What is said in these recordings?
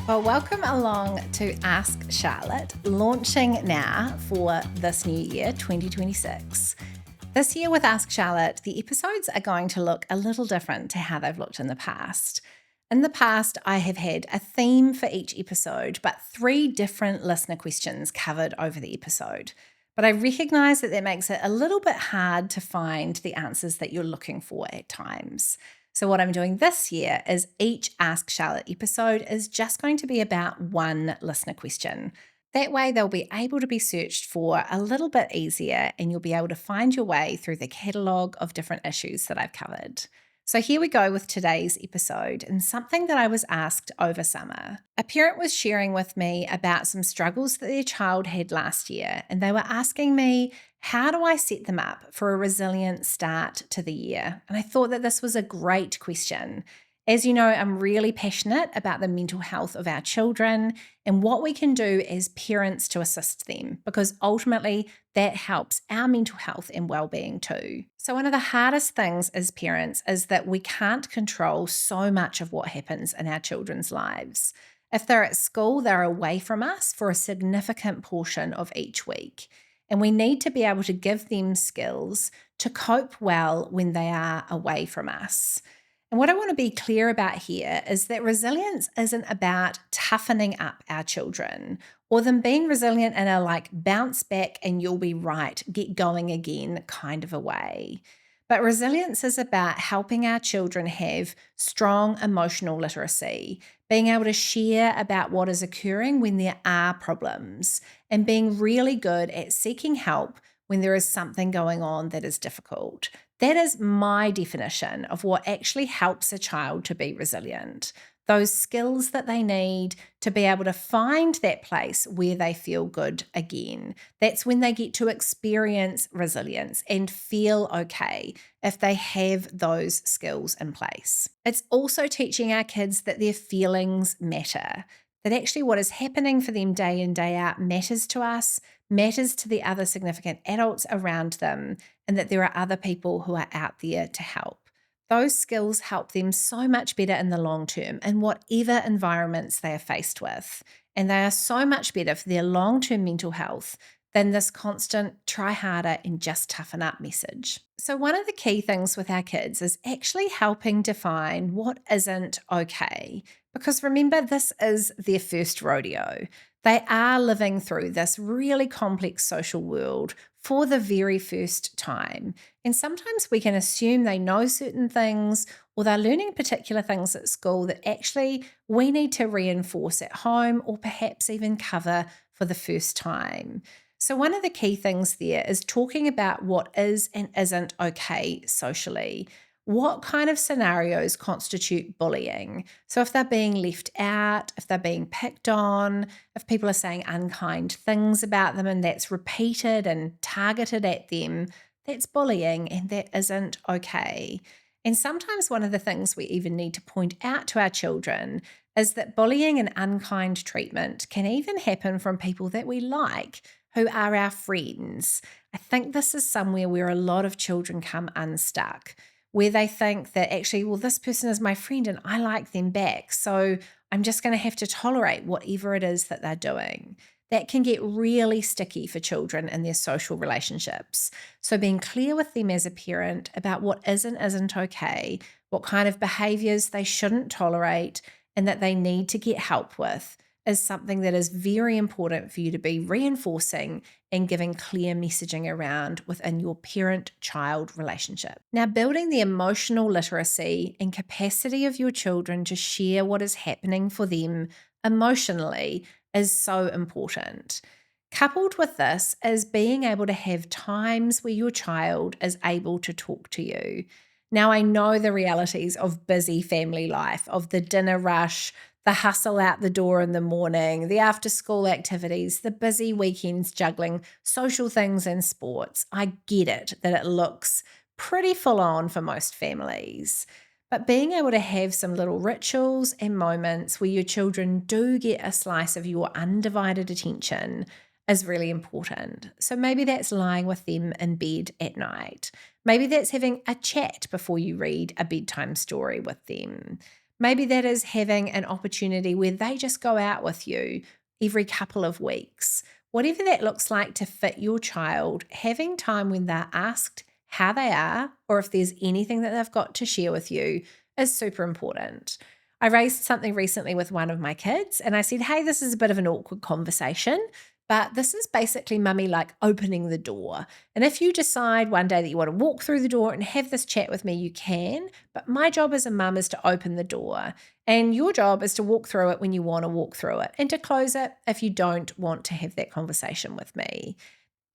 Well, welcome along to Ask Charlotte, launching now for this new year, 2026. This year with Ask Charlotte, the episodes are going to look a little different to how they've looked in the past. In the past, I have had a theme for each episode, but 3 different listener questions covered over the episode. But I recognise that makes it a little bit hard to find the answers that you're looking for at times. So, what I'm doing this year is each Ask Charlotte episode is just going to be about one listener question. That way, they'll be able to be searched for a little bit easier, and you'll be able to find your way through the catalogue of different issues that I've covered. So, here we go with today's episode and something that I was asked over summer. A parent was sharing with me about some struggles that their child had last year, and they were asking me, how do I set them up for a resilient start to the year? And I thought that this was a great question. As you know, I'm really passionate about the mental health of our children and what we can do as parents to assist them, because ultimately that helps our mental health and well-being too. So one of the hardest things as parents is that we can't control so much of what happens in our children's lives. If they're at school, they're away from us for a significant portion of each week. And we need to be able to give them skills to cope well when they are away from us. And what I want to be clear about here is that resilience isn't about toughening up our children or them being resilient in a bounce back and you'll be right, get going again kind of a way. But resilience is about helping our children have strong emotional literacy, being able to share about what is occurring when there are problems, and being really good at seeking help when there is something going on that is difficult. That is my definition of what actually helps a child to be resilient. Those skills that they need to be able to find that place where they feel good again. That's when they get to experience resilience and feel okay if they have those skills in place. It's also teaching our kids that their feelings matter, that actually what is happening for them day in, day out matters to us, matters to the other significant adults around them, and that there are other people who are out there to help. Those skills help them so much better in the long term in whatever environments they are faced with. And they are so much better for their long-term mental health than this constant try harder and just toughen up message. So one of the key things with our kids is actually helping define what isn't okay. Because remember, this is their first rodeo. They are living through this really complex social world for the very first time. And sometimes we can assume they know certain things or they're learning particular things at school that actually we need to reinforce at home or perhaps even cover for the first time. So one of the key things there is talking about what is and isn't okay socially. What kind of scenarios constitute bullying? So if they're being left out, if they're being picked on, if people are saying unkind things about them and that's repeated and targeted at them, that's bullying and that isn't okay. And sometimes one of the things we even need to point out to our children is that bullying and unkind treatment can even happen from people that we like, who are our friends. I think this is somewhere where a lot of children come unstuck, where they think that actually, well, this person is my friend and I like them back, so I'm just going to have to tolerate whatever it is that they're doing. That can get really sticky for children in their social relationships. So being clear with them as a parent about what is and isn't okay, what kind of behaviours they shouldn't tolerate and that they need to get help with is something that is very important for you to be reinforcing and giving clear messaging around within your parent-child relationship. Now, building the emotional literacy and capacity of your children to share what is happening for them emotionally is so important. Coupled with this is being able to have times where your child is able to talk to you. Now, I know the realities of busy family life, of the dinner rush, the hustle out the door in the morning, the after school activities, the busy weekends juggling social things and sports. I get it that it looks pretty full on for most families. But being able to have some little rituals and moments where your children do get a slice of your undivided attention is really important. So maybe that's lying with them in bed at night. Maybe that's having a chat before you read a bedtime story with them. Maybe that is having an opportunity where they just go out with you every couple of weeks. Whatever that looks like to fit your child, having time when they're asked how they are or if there's anything that they've got to share with you is super important. I raised something recently with one of my kids and I said, hey, this is a bit of an awkward conversation, but this is basically mummy like opening the door. And if you decide one day that you want to walk through the door and have this chat with me, you can. But my job as a mum is to open the door. And your job is to walk through it when you want to walk through it and to close it if you don't want to have that conversation with me.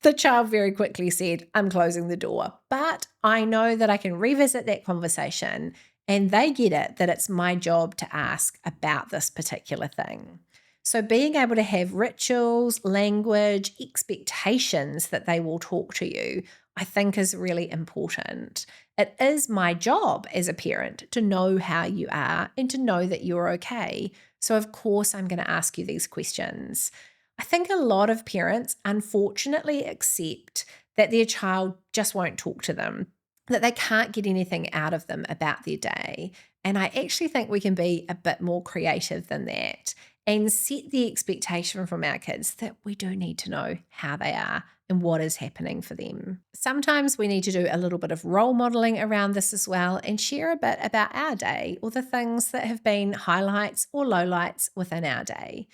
The child very quickly said, I'm closing the door. But I know that I can revisit that conversation and they get it that it's my job to ask about this particular thing. So being able to have rituals, language, expectations that they will talk to you, I think is really important. It is my job as a parent to know how you are and to know that you're okay. So of course I'm going to ask you these questions. I think a lot of parents unfortunately accept that their child just won't talk to them, that they can't get anything out of them about their day. And I actually think we can be a bit more creative than that and set the expectation from our kids that we do need to know how they are and what is happening for them. Sometimes we need to do a little bit of role modeling around this as well and share a bit about our day or the things that have been highlights or lowlights within our day.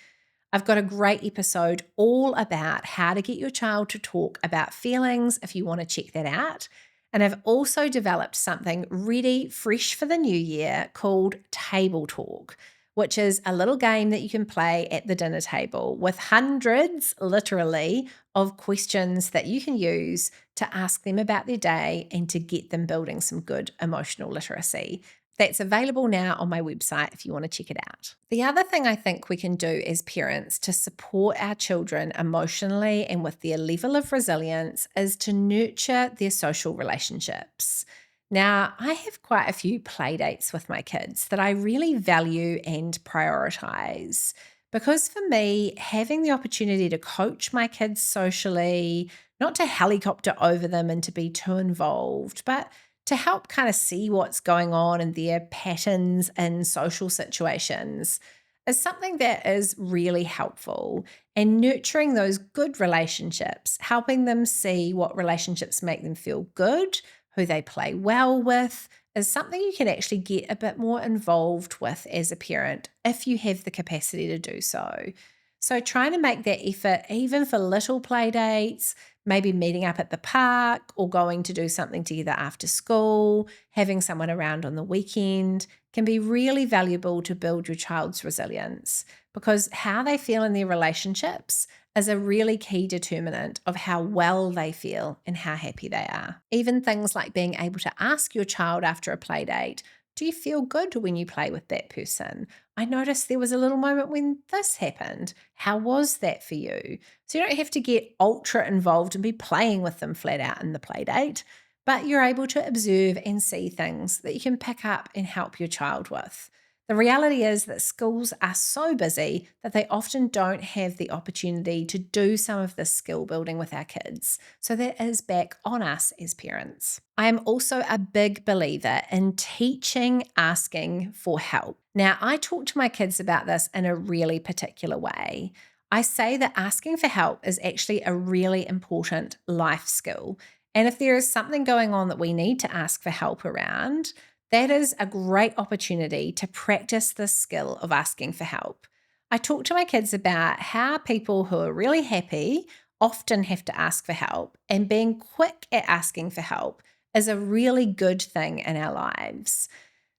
I've got a great episode all about how to get your child to talk about feelings if you want to check that out. And I've also developed something ready, fresh for the new year called Table Talk, which is a little game that you can play at the dinner table with hundreds, literally, of questions that you can use to ask them about their day and to get them building some good emotional literacy. That's available now on my website if you want to check it out. The other thing I think we can do as parents to support our children emotionally and with their level of resilience is to nurture their social relationships. Now, I have quite a few play dates with my kids that I really value and prioritize. Because for me, having the opportunity to coach my kids socially, not to helicopter over them and to be too involved, but to help kind of see what's going on in their patterns and social situations is something that is really helpful. And nurturing those good relationships, helping them see what relationships make them feel good, who they play well with, is something you can actually get a bit more involved with as a parent if you have the capacity to do so. So trying to make that effort, even for little play dates, maybe meeting up at the park or going to do something together after school, having someone around on the weekend, can be really valuable to build your child's resilience because how they feel in their relationships is a really key determinant of how well they feel and how happy they are. Even things like being able to ask your child after a play date, do you feel good when you play with that person? I noticed there was a little moment when this happened. How was that for you? So you don't have to get ultra involved and be playing with them flat out in the play date, but you're able to observe and see things that you can pick up and help your child with. The reality is that schools are so busy that they often don't have the opportunity to do some of this skill building with our kids. So that is back on us as parents. I am also a big believer in teaching asking for help. Now, I talk to my kids about this in a really particular way. I say that asking for help is actually a really important life skill. And if there is something going on that we need to ask for help around, that is a great opportunity to practice this skill of asking for help. I talk to my kids about how people who are really happy often have to ask for help, and being quick at asking for help is a really good thing in our lives.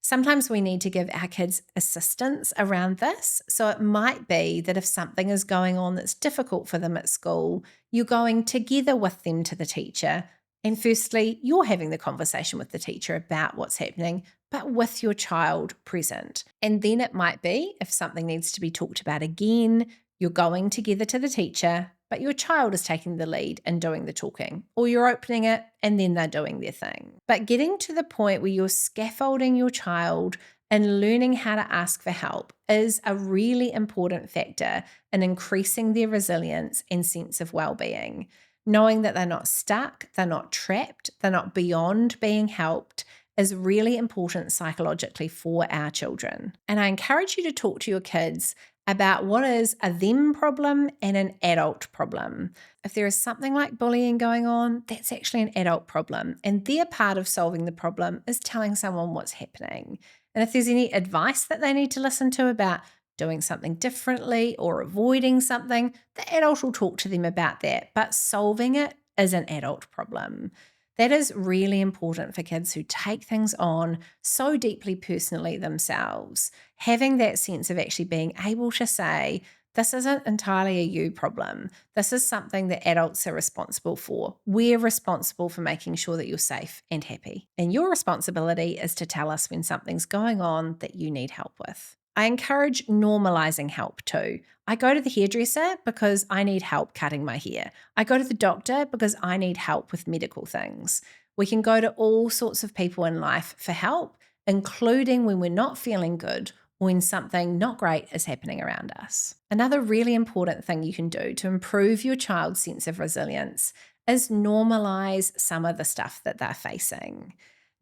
Sometimes we need to give our kids assistance around this. So it might be that if something is going on that's difficult for them at school, you're going together with them to the teacher. And firstly, you're having the conversation with the teacher about what's happening, but with your child present. And then it might be, if something needs to be talked about again, you're going together to the teacher, but your child is taking the lead and doing the talking, or you're opening it and then they're doing their thing. But getting to the point where you're scaffolding your child and learning how to ask for help is a really important factor in increasing their resilience and sense of well-being. Knowing that they're not stuck, they're not trapped, they're not beyond being helped is really important psychologically for our children. And I encourage you to talk to your kids about what is a them problem and an adult problem. If there is something like bullying going on, that's actually an adult problem. And their part of solving the problem is telling someone what's happening. And if there's any advice that they need to listen to about doing something differently or avoiding something, the adult will talk to them about that. But solving it is an adult problem. That is really important for kids who take things on so deeply personally themselves. Having that sense of actually being able to say, this isn't entirely a you problem. This is something that adults are responsible for. We're responsible for making sure that you're safe and happy. And your responsibility is to tell us when something's going on that you need help with. I encourage normalizing help too. I go to the hairdresser because I need help cutting my hair. I go to the doctor because I need help with medical things. We can go to all sorts of people in life for help, including when we're not feeling good or when something not great is happening around us. Another really important thing you can do to improve your child's sense of resilience is normalize some of the stuff that they're facing.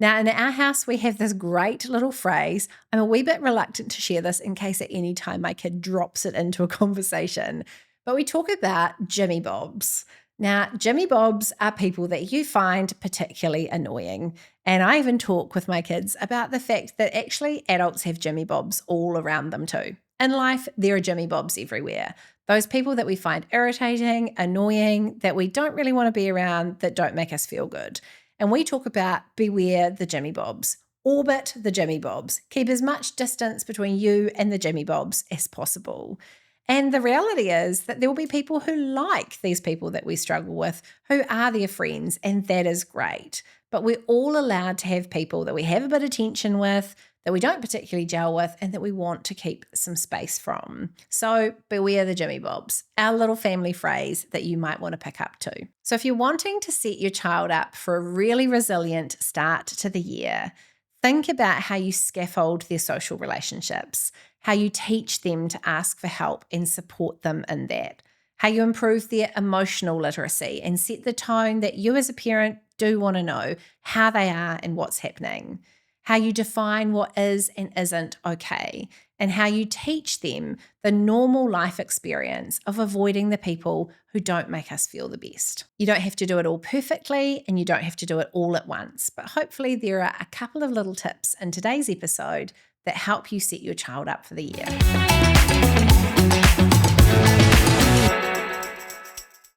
Now, in our house, we have this great little phrase. I'm a wee bit reluctant to share this in case at any time my kid drops it into a conversation, but we talk about Jimmy Bobs. Now, Jimmy Bobs are people that you find particularly annoying. And I even talk with my kids about the fact that actually adults have Jimmy Bobs all around them too. In life, there are Jimmy Bobs everywhere. Those people that we find irritating, annoying, that we don't really want to be around, that don't make us feel good. And we talk about beware the Jimmy Bobs, orbit the Jimmy Bobs, keep as much distance between you and the Jimmy Bobs as possible. And the reality is that there will be people who like these people that we struggle with, who are their friends, and that is great. But we're all allowed to have people that we have a bit of tension with, that we don't particularly gel with, and that we want to keep some space from. So beware the Jimmy Bobs, our little family phrase that you might want to pick up too. So if you're wanting to set your child up for a really resilient start to the year, think about how you scaffold their social relationships, how you teach them to ask for help and support them in that, how you improve their emotional literacy and set the tone that you as a parent do want to know how they are and what's happening, how you define what is and isn't okay, and how you teach them the normal life experience of avoiding the people who don't make us feel the best. You don't have to do it all perfectly and you don't have to do it all at once, but hopefully there are a couple of little tips in today's episode that help you set your child up for the year.